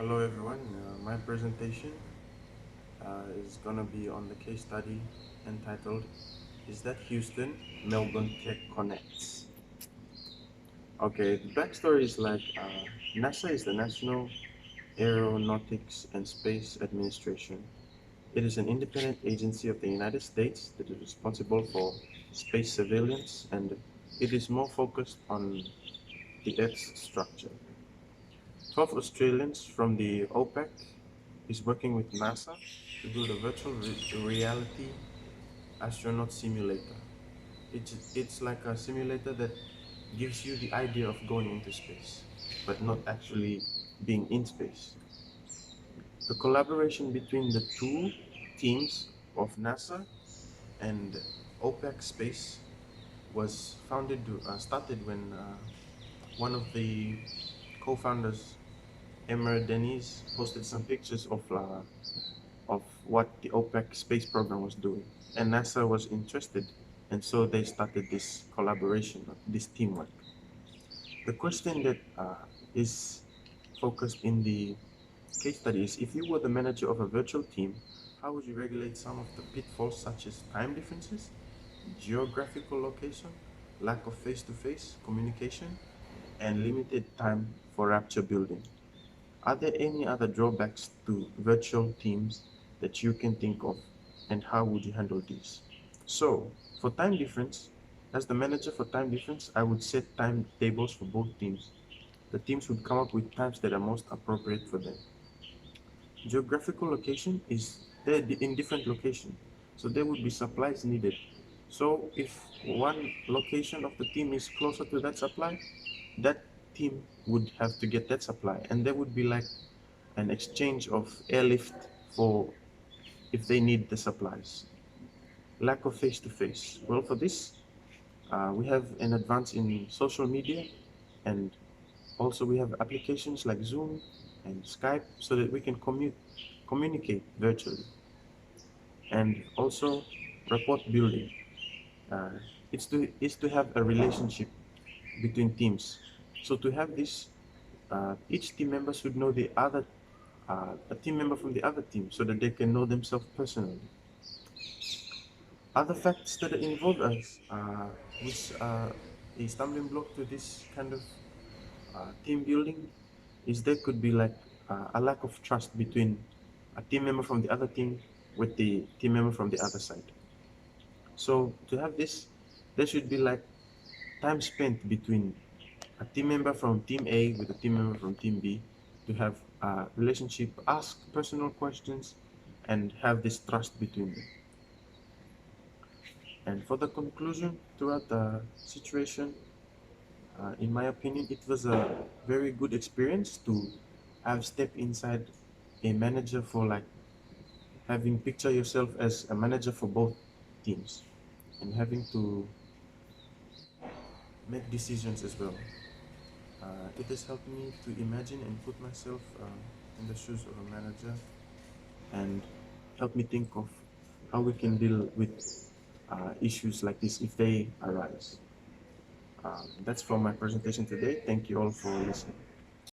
Hello everyone, my presentation is going to be on the case study entitled Is That Houston? Melbourne Tech Connects. Okay, the backstory is like NASA is the National Aeronautics and Space Administration. It is an independent agency of the United States that is responsible for space surveillance, and it is more focused on the Earth's structure. 12 Australians from the OPEC is working with NASA to build a virtual reality astronaut simulator. It's like a simulator that gives you the idea of going into space, but not actually being in space. The collaboration between the two teams of NASA and OPEC Space was started when one of the co-founders, Emmer Denise, posted some pictures of what the OPEC space program was doing, and NASA was interested, and so they started this collaboration, this teamwork. The question that is focused in the case study is: if you were the manager of a virtual team, how would you regulate some of the pitfalls such as time differences, geographical location, lack of face-to-face communication, and limited time for rapture building? Are there any other drawbacks to virtual teams that you can think of, and how would you handle these? So, for time difference, as the manager for time difference, I would set timetables for both teams. The teams would come up with times that are most appropriate for them. Geographical location is they're in different location, so there would be supplies needed. So if one location of the team is closer to that supply, that team would have to get that supply, and there would be like an exchange of airlift for if they need the supplies. Lack of face-to-face. Well, for this, we have an advance in social media, and also we have applications like Zoom and Skype so that we can communicate virtually. And also rapport building. Uh, it's to have a relationship between teams. So to have this, each team member should know the other, a team member from the other team, so that they can know themselves personally. Other facts that are involved as which a stumbling block to this kind of team building is there could be like a lack of trust between a team member from the other team with the team member from the other side. So to have this, there should be like time spent between a team member from team A with a team member from team B to have a relationship, ask personal questions, and have this trust between them. And for the conclusion throughout the situation, in my opinion, it was a very good experience to have stepped inside a manager for like having picture yourself as a manager for both teams and having to make decisions as well. It has helped me to imagine and put myself in the shoes of a manager and help me think of how we can deal with issues like this if they arise. That's for my presentation today. Thank you all for listening.